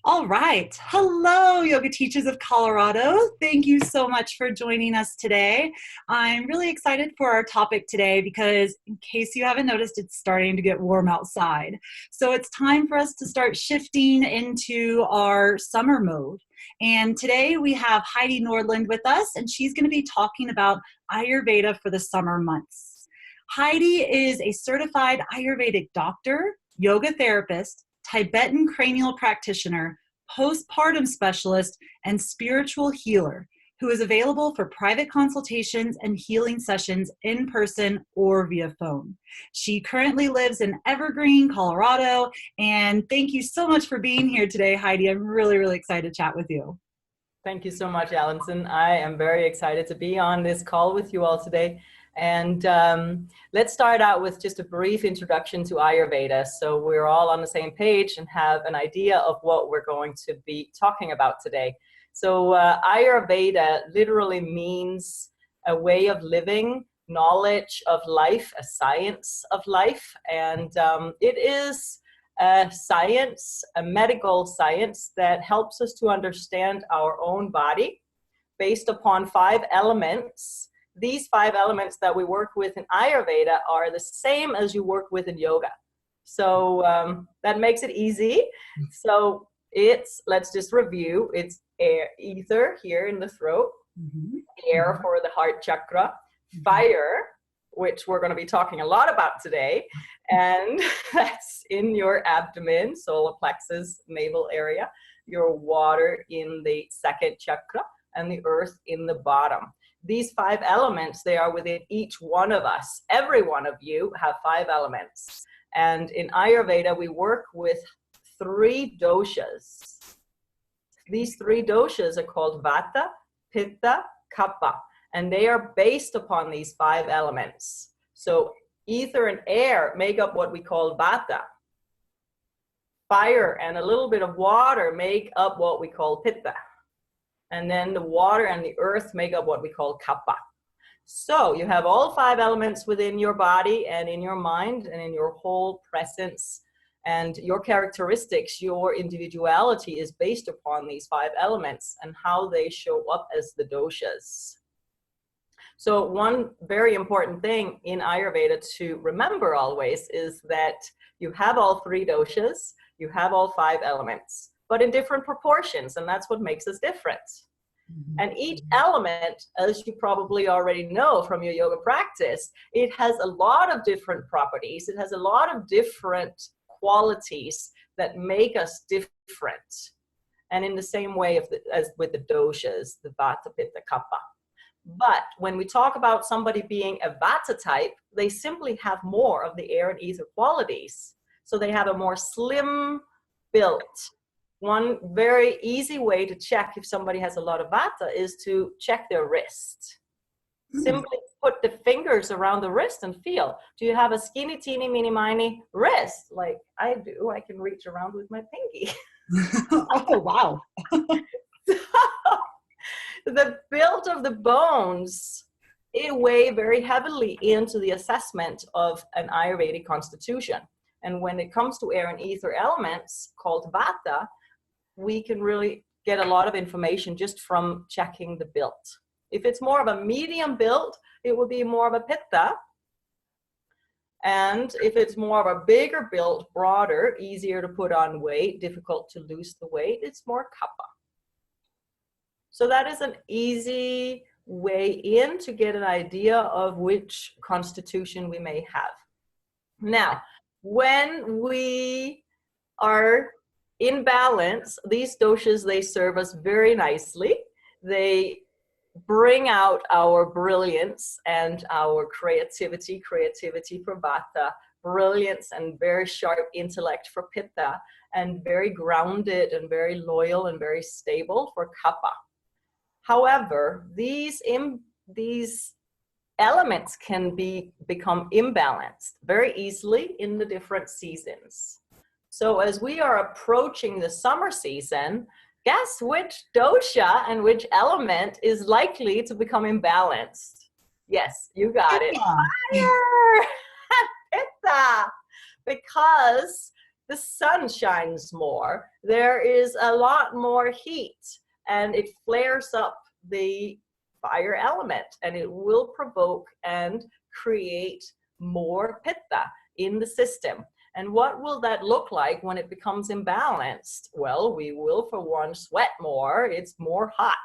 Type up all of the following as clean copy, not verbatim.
All right. Hello, yoga teachers of Colorado. Thank you so much for joining us today. I'm really excited for our topic today because, in case you haven't noticed, it's starting to get warm outside. So it's time for us to start shifting into our summer mode. And today we have Heidi Nordland with us, and she's going to be talking about Ayurveda for the summer months. Heidi is a certified Ayurvedic doctor, yoga therapist, Tibetan cranial practitioner, postpartum specialist, and spiritual healer who is available for private consultations and healing sessions in person or via phone. She currently lives in Evergreen, Colorado, and thank you so much for being here today, Heidi. I'm really, really excited to chat with you. Thank you so much, Allison. I am very excited to be on this call with you all today. And let's start out with just a brief introduction to Ayurveda, so we're all on the same page and have an idea of what we're going to be talking about today. So Ayurveda literally means a way of living, knowledge of life, a science of life, and it is a science, a medical science that helps us to understand our own body based upon 5 elements. These 5 elements that we work with in Ayurveda are the same as you work with in yoga. So that makes it easy. So let's just review. It's air, ether here in the throat, air for the heart chakra, fire, which we're going to be talking a lot about today, and that's in your abdomen, solar plexus, navel area, your water in the second chakra, and the earth in the bottom. These 5 elements, they are within each one of us. Every one of you have 5 elements. And in Ayurveda, we work with 3 doshas. These 3 doshas are called Vata, Pitta, Kapha, and they are based upon these 5 elements. So ether and air make up what we call Vata. Fire and a little bit of water make up what we call Pitta. And then the water and the earth make up what we call kapha. So you have all 5 elements within your body and in your mind and in your whole presence, and your characteristics, your individuality is based upon these 5 elements and how they show up as the doshas. So one very important thing in Ayurveda to remember always is that you have all 3 doshas, you have all 5 elements, but in different proportions, and that's what makes us different. And each element, as you probably already know from your yoga practice, it has a lot of different properties. It has a lot of different qualities that make us different. And in the same way as with the doshas, the Vata, Pitta, Kapha. But when we talk about somebody being a Vata type, they simply have more of the air and ether qualities. So they have a more slim built. One very easy way to check if somebody has a lot of Vata is to check their wrist. Simply put the fingers around the wrist and feel. Do you have a skinny, teeny, mini, miny wrist? Like I do. I can reach around with my pinky. Oh, wow. The build of the bones, it weigh very heavily into the assessment of an Ayurvedic constitution. And when it comes to air and ether elements called Vata, we can really get a lot of information just from checking the build. If it's more of a medium build, it will be more of a Pitta. And if it's more of a bigger build, broader, easier to put on weight, difficult to lose the weight, it's more Kapha. So that is an easy way in to get an idea of which constitution we may have. Now, when we are in balance, these doshas, they serve us very nicely. They bring out our brilliance and our creativity for Vata, brilliance and very sharp intellect for Pitta, and very grounded and very loyal and very stable for Kapha. However, these elements can become imbalanced very easily in the different seasons. So as we are approaching the summer season, guess which dosha and which element is likely to become imbalanced? Yes, you got it. Fire! Pitta! Because the sun shines more, there is a lot more heat, and it flares up the fire element, and it will provoke and create more pitta in the system. And what will that look like when it becomes imbalanced? Well, we will, for one, sweat more. It's more hot.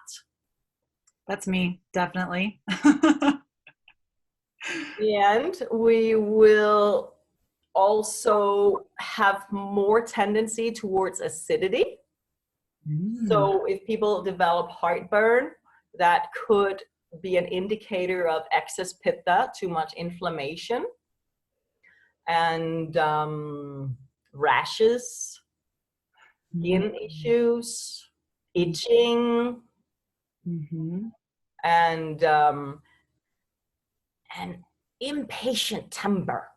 That's me, definitely. And we will also have more tendency towards acidity. So if people develop heartburn, that could be an indicator of excess pitta, too much inflammation, and rashes, skin issues, itching, and impatient temper.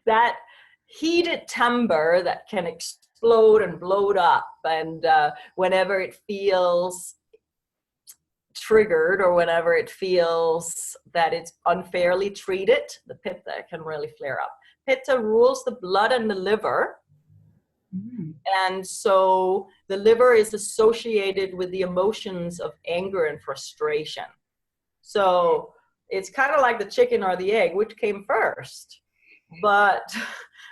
That heated temper that can explode and bloat up, and whenever it feels triggered, or whenever it feels that it's unfairly treated, the pitta can really flare up. Pitta rules the blood and the liver. And so the liver is associated with the emotions of anger and frustration. So it's kind of like the chicken or the egg, which came first. But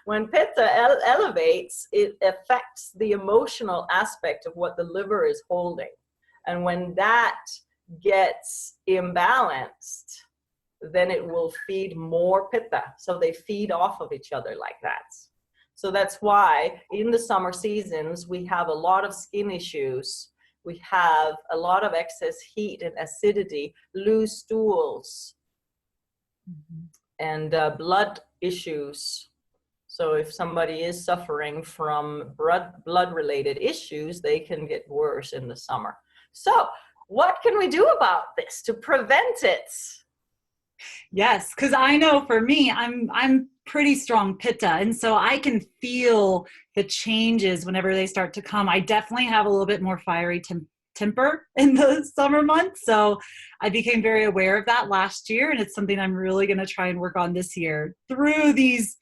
when pitta elevates, it affects the emotional aspect of what the liver is holding. And when that gets imbalanced, then it will feed more pitta. So they feed off of each other like that. So that's why in the summer seasons, we have a lot of skin issues. We have a lot of excess heat and acidity, loose stools, and blood issues. So if somebody is suffering from blood-related issues, they can get worse in the summer. So what can we do about this to prevent it? Yes, because I know for me, I'm pretty strong pitta, and so I can feel the changes whenever they start to come. I definitely have a little bit more fiery temper in the summer months, so I became very aware of that last year, and it's something I'm really going to try and work on this year through these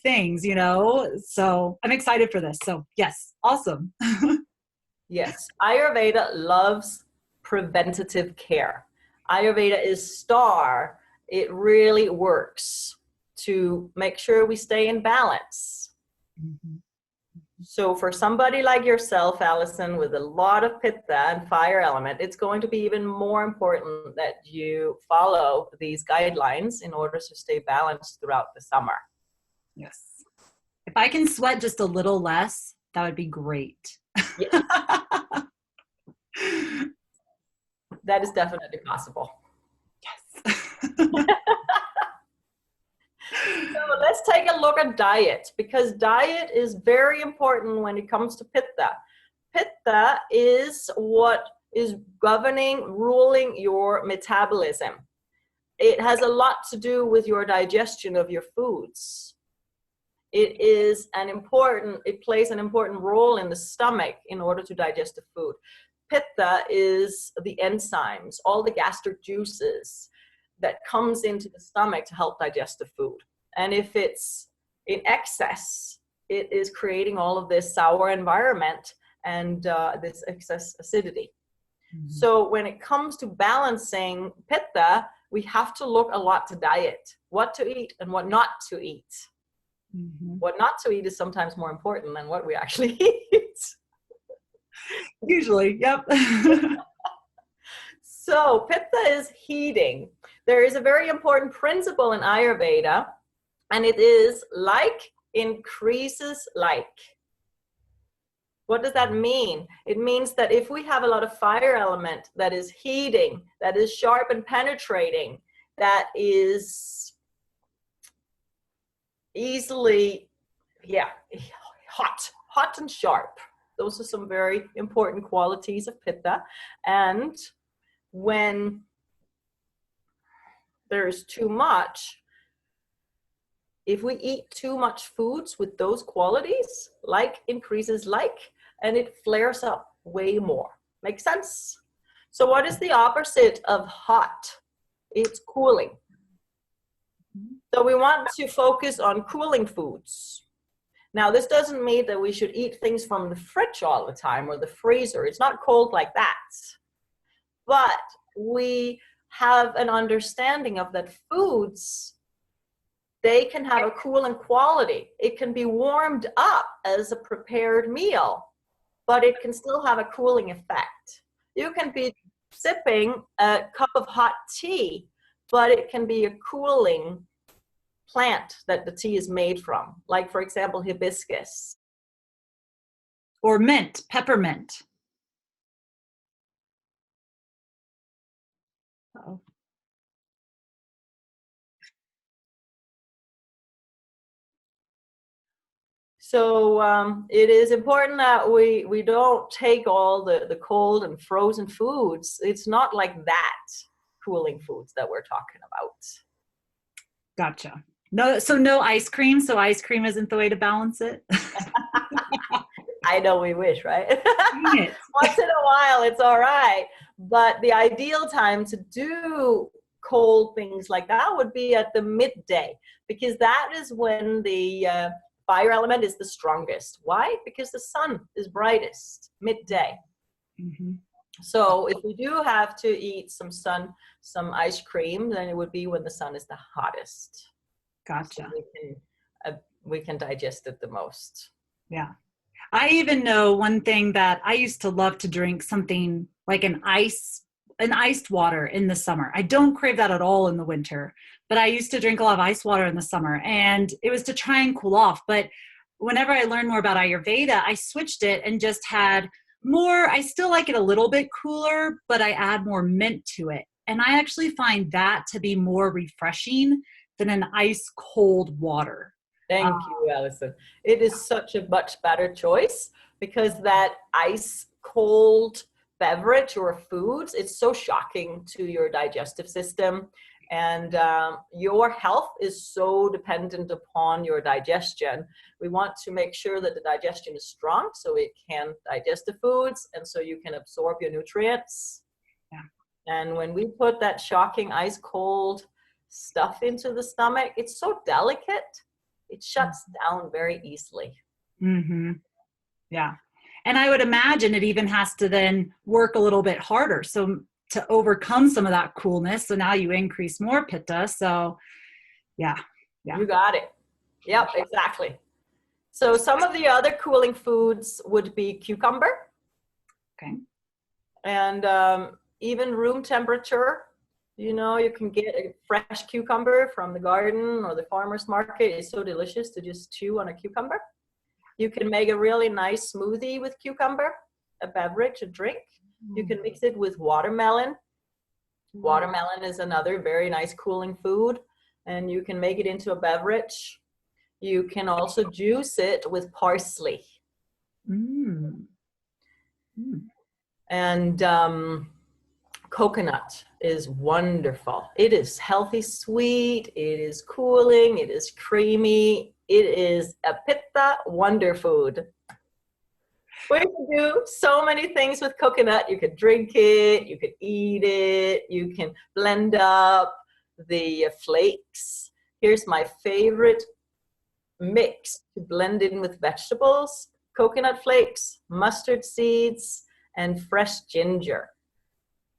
things, you know. So I'm excited for this. So yes, awesome. Yes, Ayurveda loves preventative care. Ayurveda is star. It really works to make sure we stay in balance. So for somebody like yourself, Allison, with a lot of pitta and fire element, it's going to be even more important that you follow these guidelines in order to stay balanced throughout the summer. Yes. If I can sweat just a little less, that would be great. Yes. That is definitely possible. Yes. So let's take a look at diet, because diet is very important when it comes to pitta. Pitta is what is governing, ruling your metabolism. It has a lot to do with your digestion of your foods. It plays an important role in the stomach in order to digest the food. Pitta is the enzymes, all the gastric juices that comes into the stomach to help digest the food. And if it's in excess, it is creating all of this sour environment and this excess acidity. So when it comes to balancing pitta, we have to look a lot to diet, what to eat and what not to eat. What not to eat is sometimes more important than what we actually eat. Usually, yep. So pitta is heating. There is a very important principle in Ayurveda, and it is like increases like. What does that mean? It means that if we have a lot of fire element that is heating, that is sharp and penetrating, that is easily, hot and sharp. Those are some very important qualities of pitta. And when there's too much, if we eat too much foods with those qualities, like increases like, and it flares up way more. Makes sense? So what is the opposite of hot? It's cooling. So we want to focus on cooling foods. Now, this doesn't mean that we should eat things from the fridge all the time or the freezer. It's not cold like that. But we have an understanding of that foods, they can have a cooling quality. It can be warmed up as a prepared meal, but it can still have a cooling effect. You can be sipping a cup of hot tea, but it can be a cooling plant that the tea is made from, like, for example, hibiscus. Or mint, peppermint. Uh-oh. So it is important that we don't take all the cold and frozen foods. It's not like that cooling foods that we're talking about. Gotcha. No, so no ice cream. So ice cream isn't the way to balance it. I know we wish, right? Dang it. Once in a while, it's all right. But the ideal time to do cold things like that would be at the midday, because that is when the fire element is the strongest. Why? Because the sun is brightest midday. Mm-hmm. So if we do have to eat some ice cream, then it would be when the sun is the hottest. Gotcha. So we can digest it the most. Yeah. I even know one thing that I used to love to drink, something like an iced water in the summer. I don't crave that at all in the winter, but I used to drink a lot of ice water in the summer, and it was to try and cool off. But whenever I learned more about Ayurveda, I switched it and just had more. I still like it a little bit cooler, but I add more mint to it. And I actually find that to be more refreshing than an ice cold water. Thank you, Alison. It is such a much better choice, because that ice cold beverage or foods, it's so shocking to your digestive system. And your health is so dependent upon your digestion. We want to make sure that the digestion is strong so it can digest the foods and so you can absorb your nutrients. Yeah. And when we put that shocking ice cold stuff into the stomach, it's so delicate. It shuts down very easily. Mm-hmm. Yeah. And I would imagine it even has to then work a little bit harder. So to overcome some of that coolness. So now you increase more pitta. So yeah. You got it. Yep, exactly. So some of the other cooling foods would be cucumber. Okay. And even room temperature. You know, you can get a fresh cucumber from the garden or the farmer's market. It's so delicious to just chew on a cucumber. You can make a really nice smoothie with cucumber, a beverage, a drink. You can mix it with watermelon. Watermelon is another very nice cooling food, and you can make it into a beverage. You can also juice it with parsley. Mm. And coconut is wonderful. It is healthy, sweet, it is cooling, it is creamy, it is a pitta wonder food. We can do so many things with coconut. You could drink it, you could eat it, you can blend up the flakes. Here's my favorite mix to blend in with vegetables: coconut flakes, mustard seeds, and fresh ginger.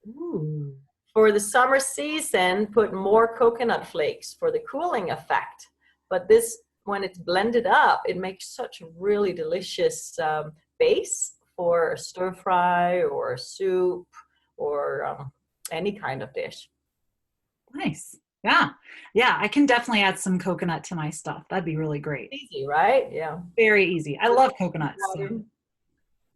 Ooh. For the summer season, put more coconut flakes for the cooling effect. But this, when it's blended up, it makes such a really delicious base for a stir fry or a soup or any kind of dish. Nice. Yeah. Yeah. I can definitely add some coconut to my stuff. That'd be really great. Easy, right? Yeah. Very easy. I love coconuts. So.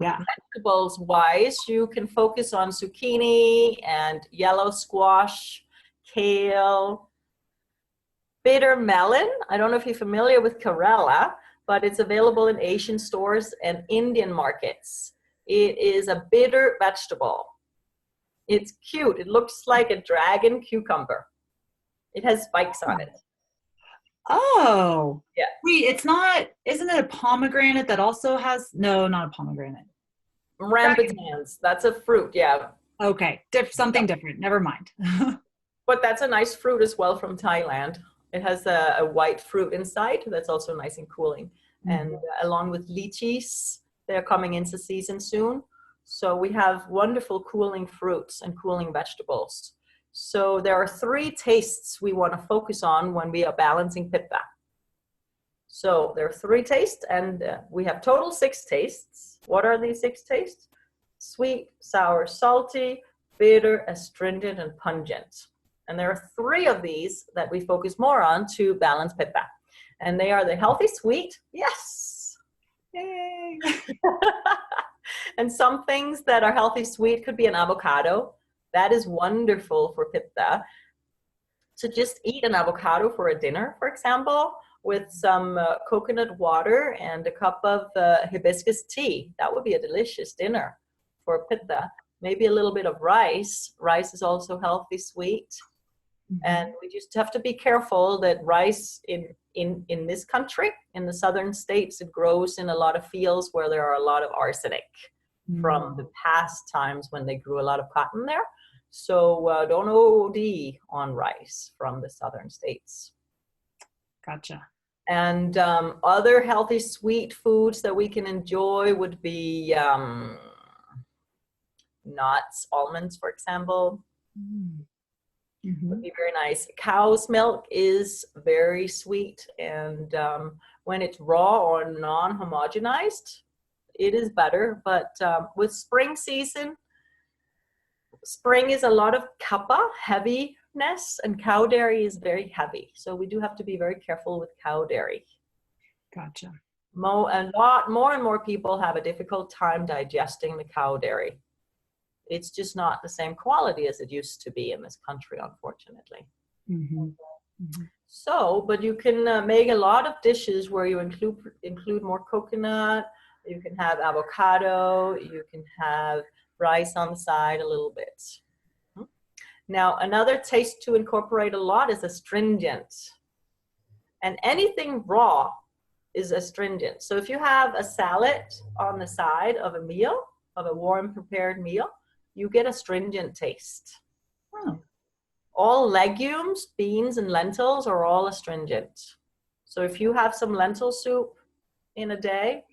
Yeah. Vegetables wise, you can focus on zucchini and yellow squash, kale, bitter melon. I don't know if you're familiar with Karela, but it's available in Asian stores and Indian markets. It is a bitter vegetable. It's cute. It looks like a dragon cucumber. It has spikes on it. Oh. Yeah. Wait, it's not, isn't it a pomegranate that also has, no, not a pomegranate. Rambutans, that's a fruit, yeah. Okay, something different. Never mind. But that's a nice fruit as well from Thailand. It has a white fruit inside that's also nice and cooling. And along with lychees, they're coming into season soon. So we have wonderful cooling fruits and cooling vegetables. So there are 3 tastes we want to focus on when we are balancing Pitta. So there are 3 tastes, and we have total 6 tastes. What are these 6 tastes? Sweet, sour, salty, bitter, astringent, and pungent. And there are 3 of these that we focus more on to balance Pitta. And they are the healthy sweet, yes. Yay. And some things that are healthy sweet could be an avocado. That is wonderful for Pitta. So just eat an avocado for a dinner, for example, with some coconut water and a cup of hibiscus tea. That would be a delicious dinner for Pitta. Maybe a little bit of rice. Rice is also healthy sweet. And we just have to be careful that rice in this country, in the southern states, it grows in a lot of fields where there are a lot of arsenic from the past times when they grew a lot of cotton there. So don't OD on rice from the southern states. Gotcha. And other healthy sweet foods that we can enjoy would be nuts, almonds, for example. Would be very nice. Cow's milk is very sweet, and when it's raw or non-homogenized, it is better. But with spring season, spring is a lot of kapha, heaviness, and cow dairy is very heavy. So we do have to be very careful with cow dairy. Gotcha. A lot more and more people have a difficult time digesting the cow dairy. It's just not the same quality as it used to be in this country, unfortunately. So, but you can make a lot of dishes where you include more coconut. You can have avocado. You can have rice on the side a little bit. Now, another taste to incorporate a lot is astringent. And anything raw is astringent. So if you have a salad on the side of a meal, of a warm prepared meal, you get astringent taste. All legumes, beans, and lentils are all astringent. So if you have some lentil soup in a day,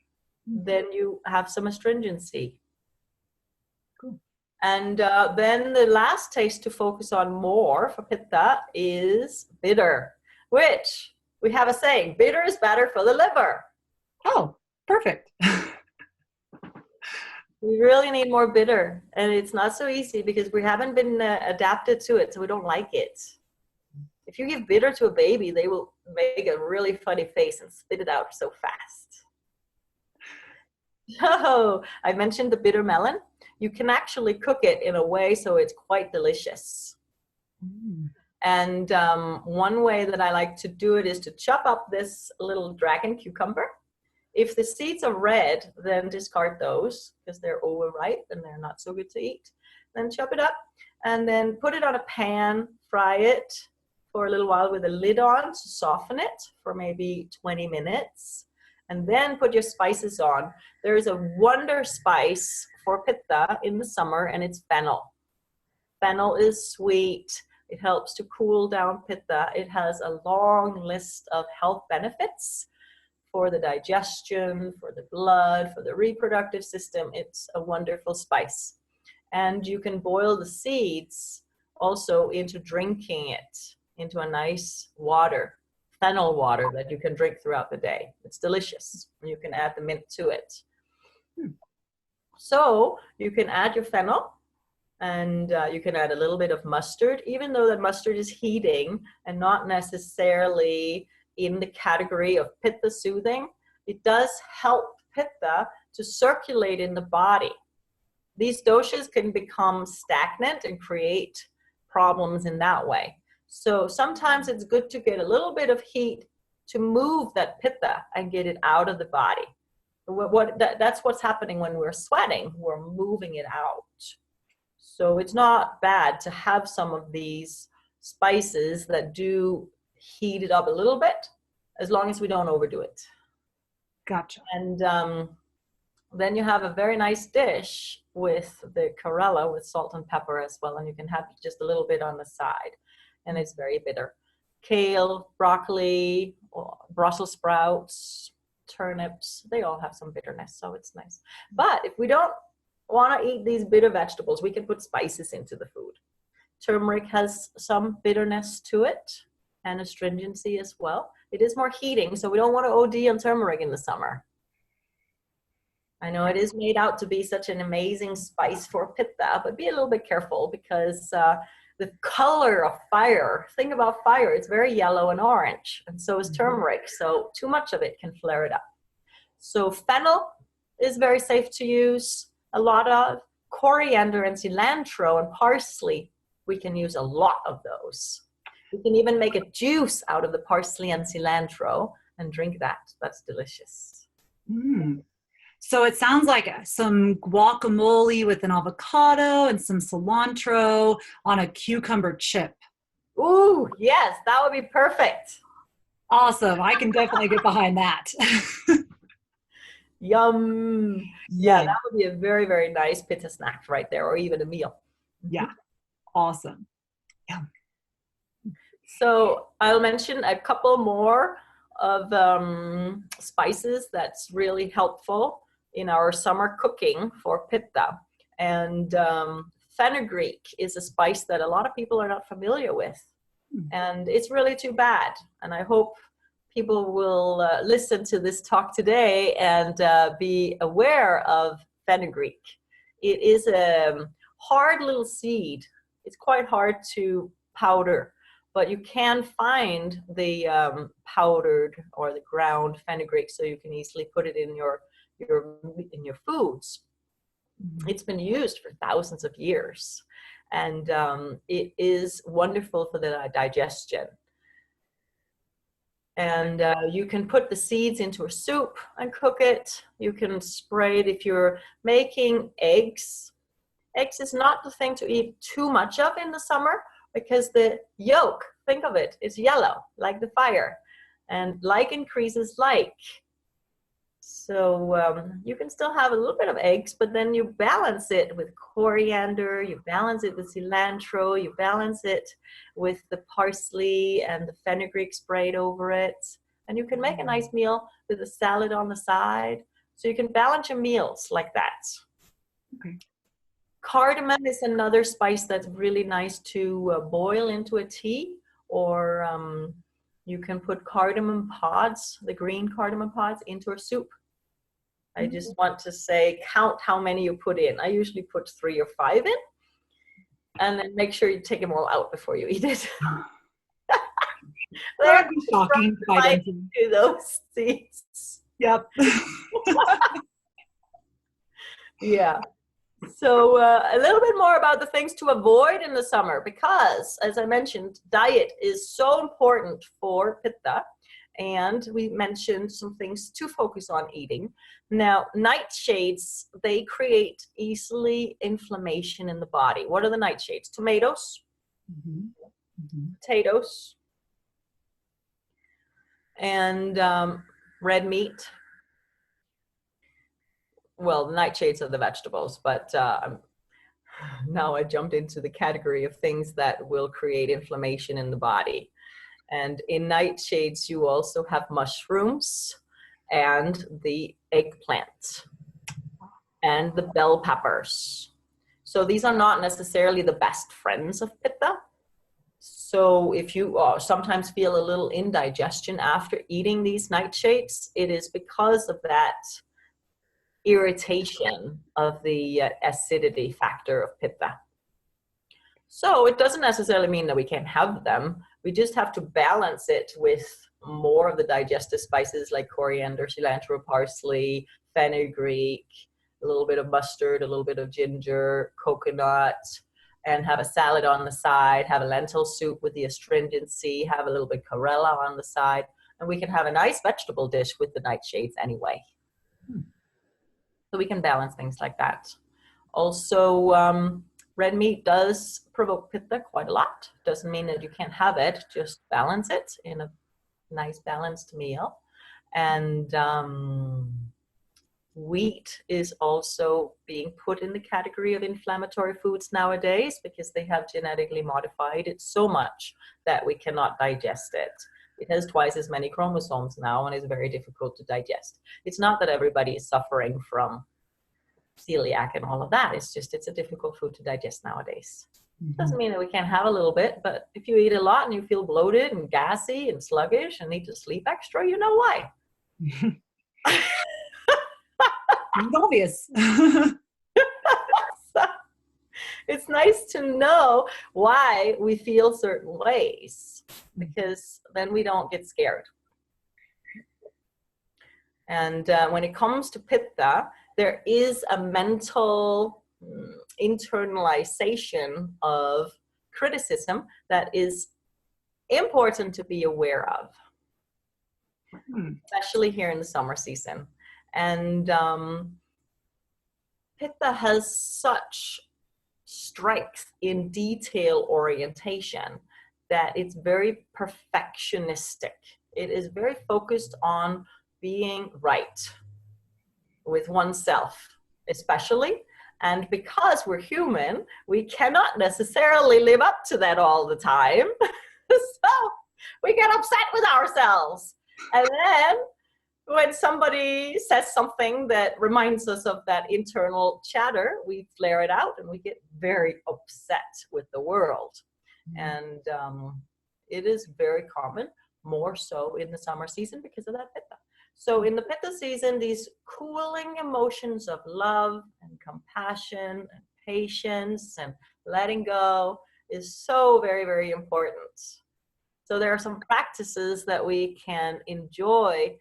then you have some astringency. Cool. And then the last taste to focus on more for Pitta is bitter, which we have a saying, bitter is better for the liver. Oh, perfect. We really need more bitter, and it's not so easy because we haven't been adapted to it, so we don't like it. If you give bitter to a baby, they will make a really funny face and spit it out so fast. So I mentioned the bitter melon. You can actually cook it in a way so it's quite delicious. And one way that I like to do it is to chop up this little dragon cucumber. If the seeds are red, then discard those because they're overripe and they're not so good to eat. Then chop it up and then put it on a pan, fry it for a little while with a lid on to soften it for maybe 20 minutes. And then put your spices on. There is a wonder spice for Pitta in the summer, and it's fennel. Fennel is sweet. It helps to cool down Pitta. It has a long list of health benefits for the digestion, for the blood, for the reproductive system. It's a wonderful spice. And you can boil the seeds also into drinking it, into a nice water, fennel water that you can drink throughout the day. It's delicious. You can add the mint to it. So you can add your fennel, and you can add a little bit of mustard, even though that mustard is heating and not necessarily in the category of Pitta soothing. It does help Pitta to circulate in the body. These doshas can become stagnant and create problems in that way. So sometimes it's good to get a little bit of heat to move that Pitta and get it out of the body. That's what's happening when we're sweating. We're moving it out. So it's not bad to have some of these spices that do heat it up a little bit, as long as we don't overdo it. Gotcha. And then you have a very nice dish with the chlorella with salt and pepper as well, and you can have just a little bit on the side, and it's very bitter. kale, broccoli, Brussels sprouts, turnips, they all have some bitterness, so it's nice. But if we don't want to eat these bitter vegetables, we can put spices into the food. Turmeric has some bitterness to it and astringency as well. It is more heating, so we don't want to OD on turmeric in the summer. I know it is made out to be such an amazing spice for Pitta, but be a little bit careful because the color of fire, think about fire, it's very yellow and orange, and so is turmeric, so too much of it can flare it up. So fennel is very safe to use. A lot of coriander and cilantro and parsley, we can use a lot of those. We can even make a juice out of the parsley and cilantro and drink that. That's delicious. Mm. So it sounds like some guacamole with an avocado and some cilantro on a cucumber chip. Ooh, yes, that would be perfect. Awesome. I can definitely get behind that. Yum. Yeah, that would be a very, very nice Pitta snack right there, or even a meal. Yeah. Awesome. Yum. So I'll mention a couple more of spices that's really helpful in our summer cooking for Pitta. And fenugreek is a spice that a lot of people are not familiar with. And it's really too bad. And I hope people will listen to this talk today and be aware of fenugreek. It is a hard little seed. It's quite hard to powder, but you can find the powdered or the ground fenugreek, so you can easily put it in your foods. It's been used for thousands of years, and it is wonderful for the digestion. And you can put the seeds into a soup and cook it. You can spray it if you're making eggs. Eggs is not the thing to eat too much of in the summer because the yolk, think of it, is yellow, like the fire. And like increases like. So you can still have a little bit of eggs, but then you balance it with coriander, you balance it with cilantro, you balance it with the parsley and the fenugreek sprayed over it. And you can make a nice meal with a salad on the side. So you can balance your meals like that. Okay. Cardamom is another spice that's really nice to boil into a tea, or you can put cardamom pods, the green cardamom pods, into a soup. I just want to say, count how many you put in. I usually put 3 or 5 in, and then make sure you take them all out before you eat it. That would be shocking if I didn't do those seeds. Yep. Yeah. So a little bit more about the things to avoid in the summer, because, as I mentioned, diet is so important for Pitta. And we mentioned some things to focus on eating. Now, nightshades, they create easily inflammation in the body. What are the nightshades? Tomatoes, potatoes, and red meat. Well, the nightshades are the vegetables, but now I jumped into the category of things that will create inflammation in the body. And in nightshades, you also have mushrooms and the eggplant and the bell peppers. So these are not necessarily the best friends of Pitta. So if you sometimes feel a little indigestion after eating these nightshades, it is because of that irritation of the acidity factor of Pitta. So it doesn't necessarily mean that we can't have them. We just have to balance it with more of the digestive spices like coriander, cilantro, parsley, fenugreek, a little bit of mustard, a little bit of ginger, coconut, and have a salad on the side, have a lentil soup with the astringency, have a little bit chlorella on the side, and we can have a nice vegetable dish with the nightshades anyway. So we can balance things like that. Also, red meat does provoke Pitta quite a lot. Doesn't mean that you can't have it, just balance it in a nice balanced meal. And wheat is also being put in the category of inflammatory foods nowadays because they have genetically modified it so much that we cannot digest it. It has twice as many chromosomes now and is very difficult to digest. It's not that everybody is suffering from celiac and all of that. It's just, it's a difficult food to digest nowadays. Doesn't mean that we can't have a little bit, but if you eat a lot and you feel bloated and gassy and sluggish and need to sleep extra, you know why. It's obvious. So it's nice to know why we feel certain ways, because then we don't get scared. And when it comes to Pitta, there is a mental internalization of criticism that is important to be aware of, especially here in the summer season. And Pitta has such strength in detail orientation that it's very perfectionistic. It is very focused on being right with oneself, especially. And because we're human, we cannot necessarily live up to that all the time. So we get upset with ourselves. And then when somebody says something that reminds us of that internal chatter, we flare it out and we get very upset with the world. And it is very common, more so in the summer season because of that Pitta. So in the Pitta season, these cooling emotions of love and compassion and patience and letting go is so very, very important. So there are some practices that we can enjoy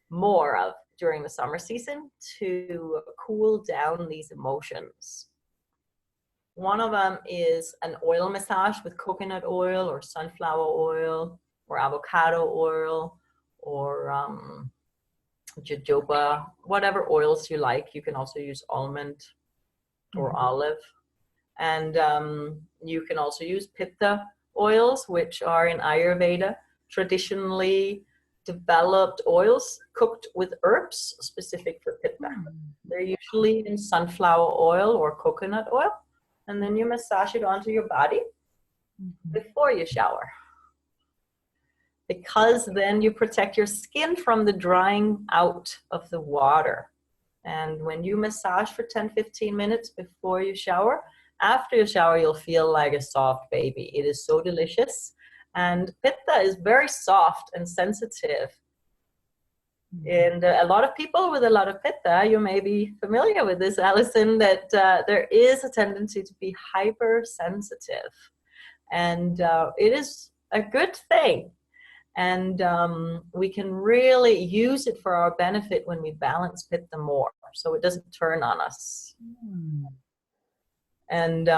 more of during the summer season to cool down these emotions. One of them is an oil massage with coconut oil or sunflower oil or avocado oil or jojoba, whatever oils you like. You can also use almond or olive. And you can also use Pitta oils, which are in Ayurveda traditionally developed oils cooked with herbs specific for Pitta. They're usually in sunflower oil or coconut oil. And then you massage it onto your body before you shower, because then you protect your skin from the drying out of the water. And when you massage for 10-15 minutes before you shower, after you shower, you'll feel like a soft baby. It is so delicious. And Pitta is very soft and sensitive. And a lot of people with a lot of Pitta, you may be familiar with this, Alison, that there is a tendency to be hypersensitive. And it is a good thing. And we can really use it for our benefit when we balance Pitta more, so it doesn't turn on us. And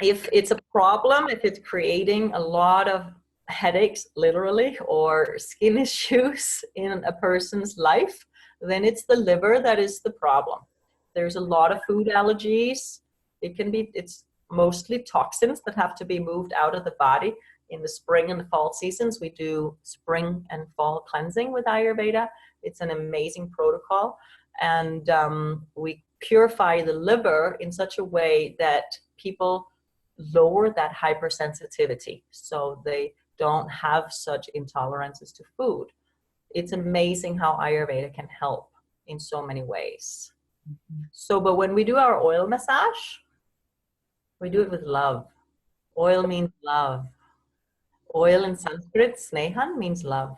if it's a problem, if it's creating a lot of headaches, literally, or skin issues in a person's life, then it's the liver that is the problem. There's a lot of food allergies. It's mostly toxins that have to be moved out of the body. In the spring and the fall seasons, we do spring and fall cleansing with Ayurveda. It's an amazing protocol. And we purify the liver in such a way that people lower that hypersensitivity so they don't have such intolerances to food. It's amazing how Ayurveda can help in so many ways. So, but when we do our oil massage, we do it with love. Oil means love. Oil in Sanskrit, snehan, means love.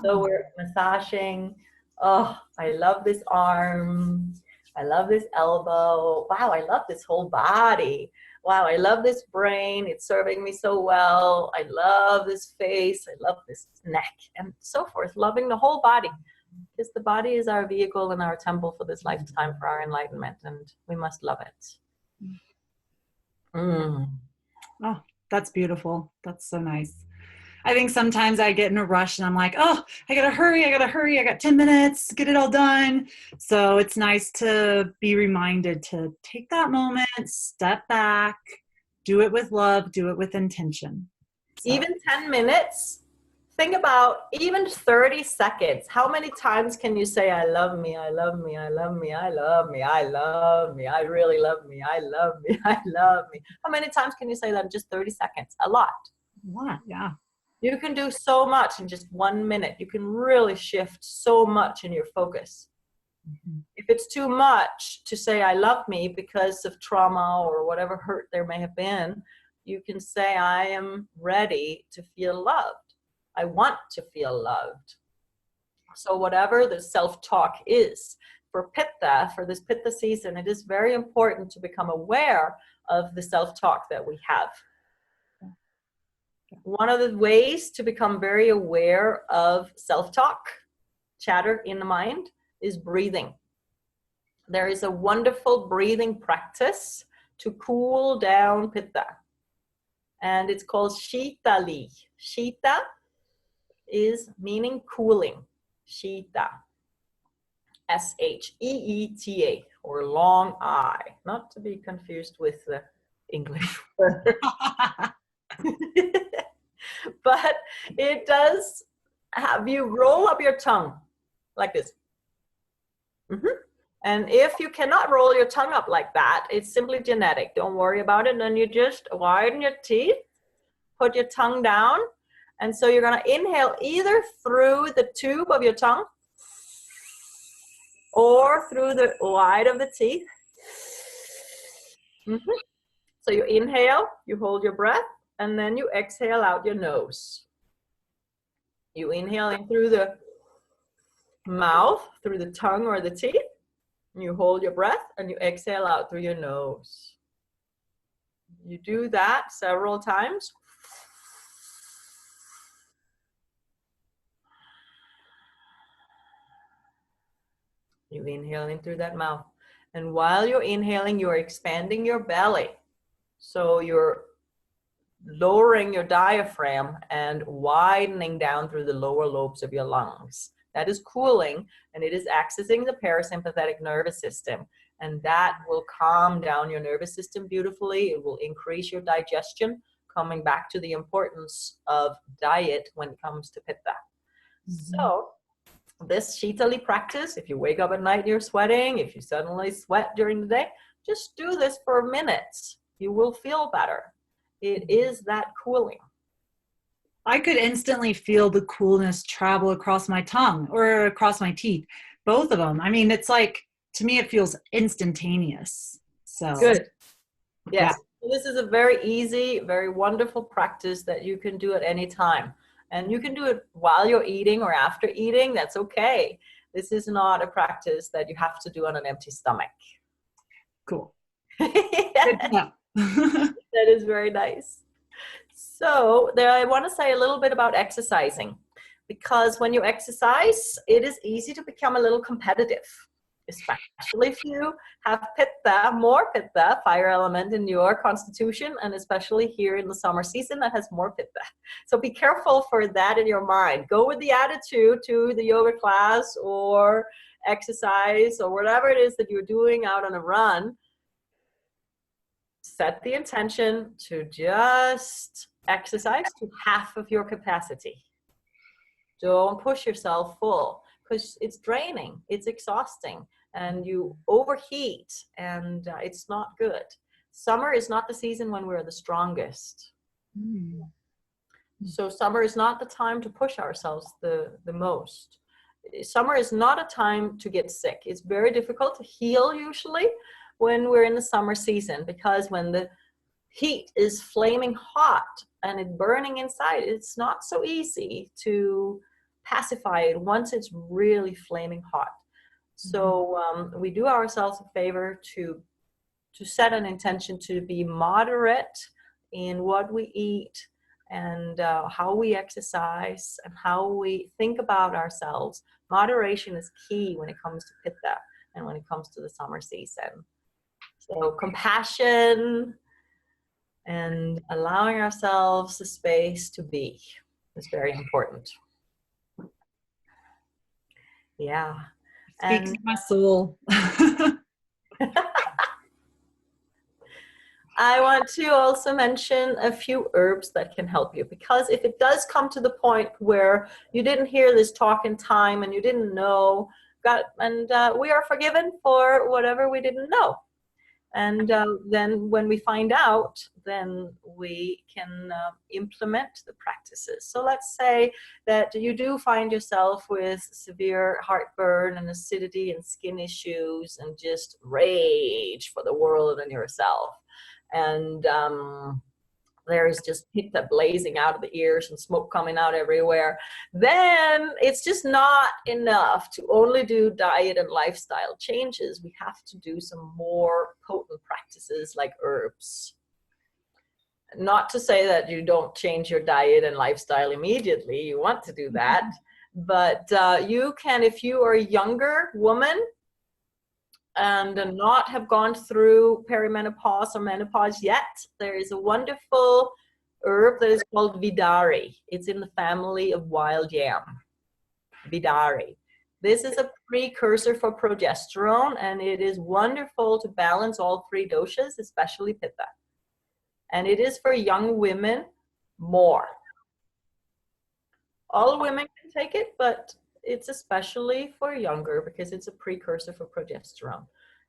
So we're massaging. Oh, I love this arm. I love this elbow. Wow, I love this whole body. Wow, I love this brain. It's serving me so well. I love this face. I love this neck, and so forth. Loving the whole body, because the body is our vehicle and our temple for this lifetime, for our enlightenment, and we must love it. Oh, that's beautiful. That's so nice. I think sometimes I get in a rush and I'm like, oh, I gotta hurry. I got 10 minutes, get it all done. So it's nice to be reminded to take that moment, step back, do it with love, do it with intention. So. Even 10 minutes think about even 30 seconds. How many times can you say, I love me, I love me, I love me, I love me, I love me, I really love me, I love me, I love me? How many times can you say that in just 30 seconds? A lot. Wow, yeah. You can do so much in just 1 minute. You can really shift so much in your focus. Mm-hmm. If it's too much to say, I love me because of trauma or whatever hurt there may have been, you can say, I am ready to feel loved. I want to feel loved. So whatever the self-talk is, for Pitta, for this Pitta season, it is very important to become aware of the self-talk that we have. One of the ways to become very aware of self-talk, chatter in the mind, is breathing. There is a wonderful breathing practice to cool down Pitta, and it's called Shitali. Shita is meaning cooling. Shita. Sheeta, or long I, not to be confused with the English word. But it does have you roll up your tongue like this. Mm-hmm. And if you cannot roll your tongue up like that, it's simply genetic. Don't worry about it. And then you just widen your teeth, put your tongue down. And so you're going to inhale either through the tube of your tongue or through the wide of the teeth. Mm-hmm. So you inhale, you hold your breath, and then you exhale out your nose. You inhale in through the mouth, through the tongue or the teeth. You hold your breath and you exhale out through your nose. You do that several times. You inhale in through that mouth. And while you're inhaling, you're expanding your belly. So you're lowering your diaphragm and widening down through the lower lobes of your lungs. That is cooling, and it is accessing the parasympathetic nervous system. And that will calm down your nervous system beautifully. It will increase your digestion, coming back to the importance of diet when it comes to Pitta. Mm-hmm. So this Shitali practice, if you wake up at night and you're sweating, if you suddenly sweat during the day, just do this for minutes. You will feel better. It is that cooling. I could instantly feel the coolness travel across my tongue or across my teeth, both of them. I mean, it's like, to me, it feels instantaneous. So good. Yes. Yeah. This is a very easy, very wonderful practice that you can do at any time. And you can do it while you're eating or after eating. That's okay. This is not a practice that you have to do on an empty stomach. Cool. That is very nice. So there, I want to say a little bit about exercising, because when you exercise, it is easy to become a little competitive, especially if you have Pitta, more Pitta, fire element in your constitution, and especially here in the summer season that has more Pitta. So be careful for that in your mind. Go with the attitude to the yoga class or exercise or whatever it is that you're doing out on a run. Set the intention to just exercise to half of your capacity. Don't push yourself full, because it's draining, it's exhausting, and you overheat, and it's not good. Summer is not the season when we're the strongest. So summer is not the time to push ourselves the most. Summer is not a time to get sick. It's very difficult to heal usually when we're in the summer season, because when the heat is flaming hot and it's burning inside, it's not so easy to pacify it once it's really flaming hot. So we do ourselves a favor to set an intention to be moderate in what we eat and how we exercise and how we think about ourselves. Moderation is key when it comes to Pitta and when it comes to the summer season. So compassion and allowing ourselves the space to be is very important. Yeah. Speaks to my soul. I want to also mention a few herbs that can help you, because if it does come to the point where you didn't hear this talk in time and you didn't know, we are forgiven for whatever we didn't know. And then when we find out, then we can implement the practices. So let's say that you do find yourself with severe heartburn and acidity and skin issues and just rage for the world and yourself. And there's just pitta blazing out of the ears and smoke coming out everywhere, then it's just not enough to only do diet and lifestyle changes. We have to do some more potent practices like herbs. Not to say that you don't change your diet and lifestyle immediately. You want to do that. But you can, if you are a younger woman and not have gone through perimenopause or menopause yet, there is a wonderful herb that is called vidari. It's in the family of wild yam. Vidari. This is a precursor for progesterone, and it is wonderful to balance all three doshas, especially pitta. And it is for young women more. All women can take it, but it's especially for younger because it's a precursor for progesterone.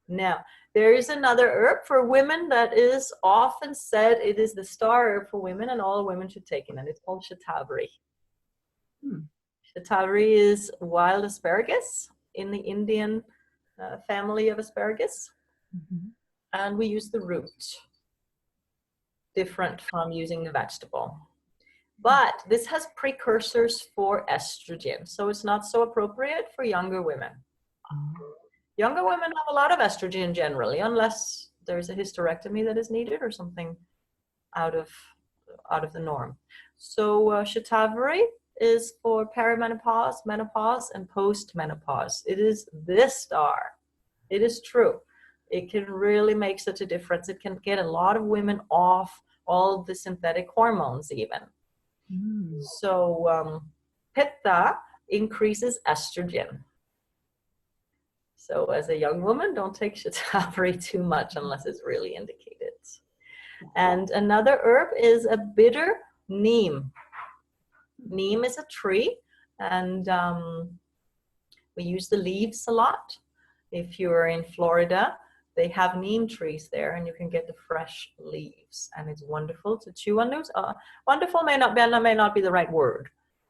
Now, there is another herb for women that is often said it is the star herb for women and all women should take it, and it's called shatavari. Shatavari is wild asparagus in the Indian family of asparagus, and we use the root, different from using the vegetable. But this has precursors for estrogen, so it's not so appropriate for younger women. Younger women have a lot of estrogen generally, unless there's a hysterectomy that is needed or something out of the norm. So shatavari is for perimenopause, menopause, and postmenopause. It is this star. It is true. It can really make such a difference. It can get a lot of women off all the synthetic hormones even. So pitta increases estrogen. So as a young woman, don't take shatavari too much unless it's really indicated. And another herb is a bitter neem. Neem is a tree, and we use the leaves a lot. If you're in Florida, they have neem trees there, and you can get the fresh leaves, and it's wonderful to chew on those. Wonderful may not be the right word,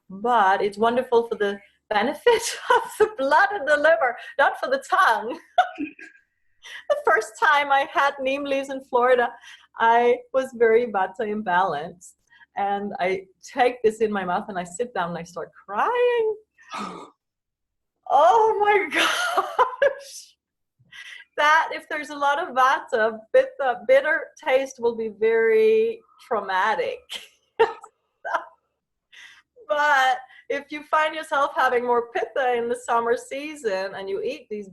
but it's wonderful for the benefit of the blood and the liver, not for the tongue. The first time I had neem leaves in Florida, I was very vata imbalanced, and I take this in my mouth and I sit down and I start crying. Oh my gosh! That if there's a lot of vata, the bitter taste will be very traumatic. But if you find yourself having more pitta in the summer season and you eat these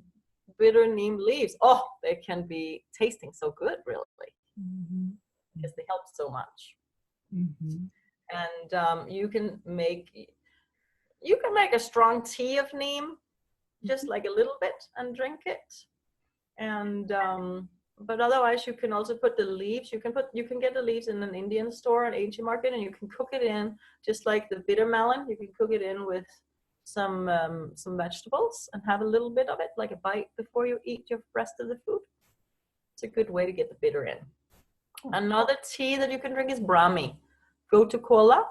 bitter neem leaves, oh, they can be tasting so good, really, because they help so much. And you can make a strong tea of neem, just like a little bit, and drink it. And but otherwise, you can also put the leaves. You can get the leaves in an Indian store, an Asian market, and you can cook it in just like the bitter melon. You can cook it in with some vegetables and have a little bit of it, like a bite before you eat your rest of the food. It's a good way to get the bitter in. Another tea that you can drink is Brahmi. Gotu kola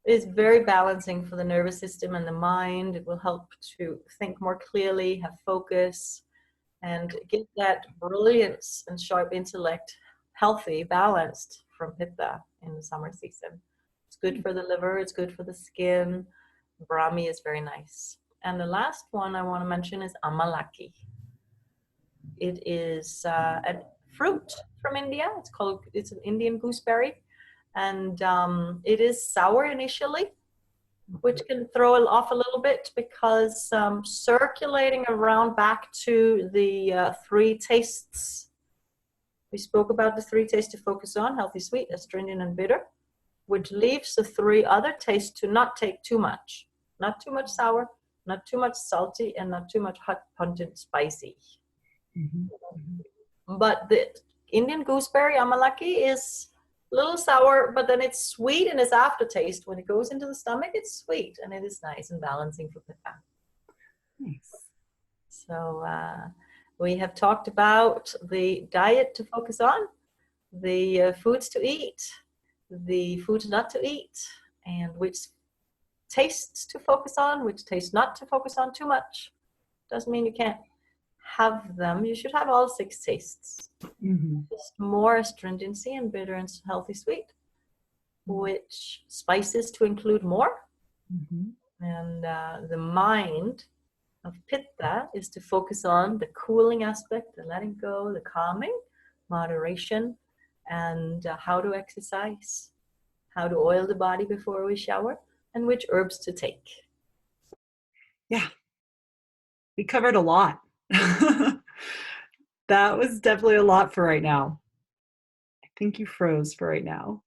is very balancing for the nervous system and the mind. It will help to think more clearly, have focus, and get that brilliance and sharp intellect healthy, balanced from pitta in the summer season. It's good for the liver, it's good for the skin. Brahmi is very nice. And the last one I want to mention is amalaki. It is a fruit from India. It's an Indian gooseberry, and it is sour initially, which can throw it off a little bit because circulating around back to the three tastes. We spoke about the three tastes to focus on: healthy, sweet, astringent, and bitter, which leaves the three other tastes to not take too much. Not too much sour, not too much salty, and not too much hot, pungent, spicy. But Indian gooseberry, amalaki, is a little sour, but then it's sweet in its aftertaste. When it goes into the stomach, it's sweet, and it is nice and balancing for Pitta. Nice. So we have talked about the diet to focus on, the foods to eat, the foods not to eat, and which tastes to focus on, which tastes not to focus on too much. Doesn't mean you can't have them. You should have all 6 tastes. Mm-hmm. Just more astringency and bitter and healthy sweet. Which spices to include more. Mm-hmm. And the mind of Pitta is to focus on the cooling aspect, the letting go, the calming, moderation, and how to exercise, how to oil the body before we shower, and which herbs to take. Yeah, we covered a lot. That was definitely a lot for right now. I think you froze for right now.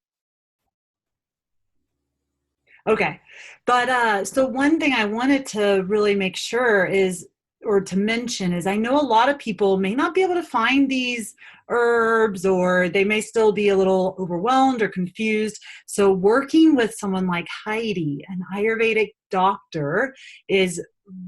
Okay. But so one thing I wanted to really make sure is, or to mention, is I know a lot of people may not be able to find these herbs, or they may still be a little overwhelmed or confused. So working with someone like Heidi, an Ayurvedic doctor, is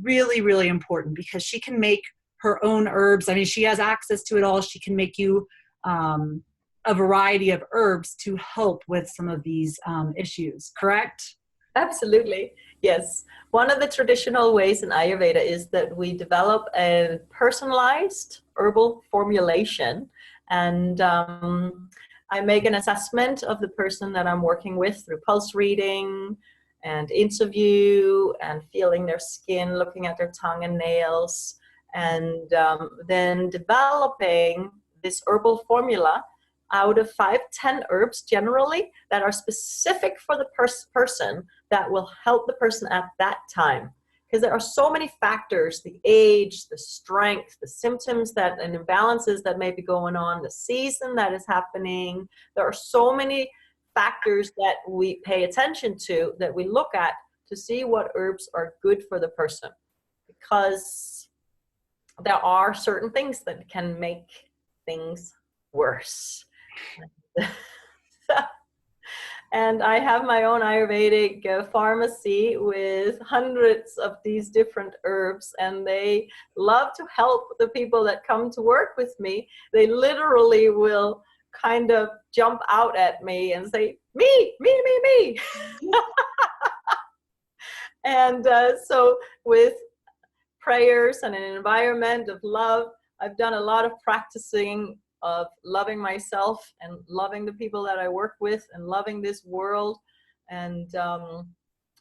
really, really important because she can make her own herbs. I mean, she has access to it all. She can make you a variety of herbs to help with some of these issues, correct? Absolutely. Yes. One of the traditional ways in Ayurveda is that we develop a personalized herbal formulation. And I make an assessment of the person that I'm working with through pulse reading and interview and feeling their skin, looking at their tongue and nails, and then developing this herbal formula out of 5-10 herbs generally that are specific for the person that will help the person at that time. Because there are so many factors, the age, the strength, the symptoms that and imbalances that may be going on, the season that is happening. There are so many factors that we pay attention to, that we look at to see what herbs are good for the person. Because there are certain things that can make things worse. And I have my own Ayurvedic pharmacy with hundreds of these different herbs, and they love to help the people that come to work with me. They literally will kind of jump out at me and say, me, me, me, me. And so with prayers and an environment of love, I've done a lot of practicing of loving myself and loving the people that I work with and loving this world, and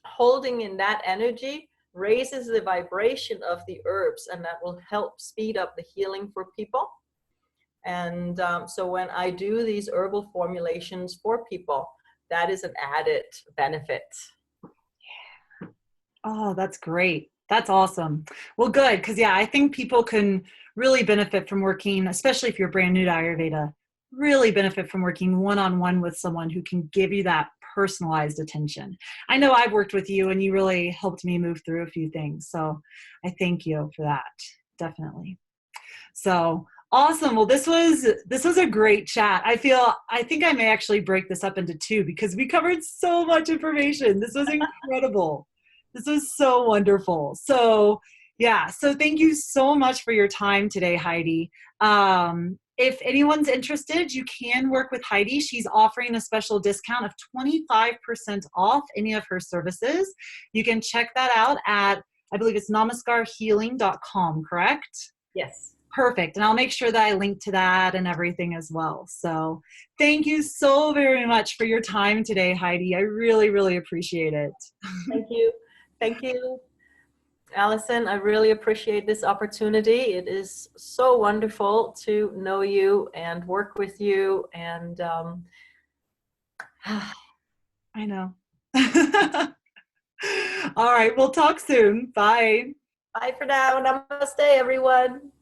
holding in that energy raises the vibration of the herbs, and that will help speed up the healing for people. And so when I do these herbal formulations for people, that is an added benefit. Oh, that's great. That's awesome. Well, good. Because, yeah, I think people can really benefit from working, especially if you're brand new to Ayurveda, really benefit from working one-on-one with someone who can give you that personalized attention. I know I've worked with you and you really helped me move through a few things. So I thank you for that. Definitely. So awesome. Well, this was a great chat. I think I may actually break this up into 2 because we covered so much information. This was incredible. This was so wonderful. So yeah, so thank you so much for your time today, Heidi. If anyone's interested, you can work with Heidi. She's offering a special discount of 25% off any of her services. You can check that out at, I believe it's namaskarhealing.com, correct? Yes. Perfect. And I'll make sure that I link to that and everything as well. So thank you so very much for your time today, Heidi. I really, really appreciate it. Thank you. Thank you, Allison. I really appreciate this opportunity. It is so wonderful to know you and work with you. And I know. All right. We'll talk soon. Bye. bye for now. Namaste, everyone.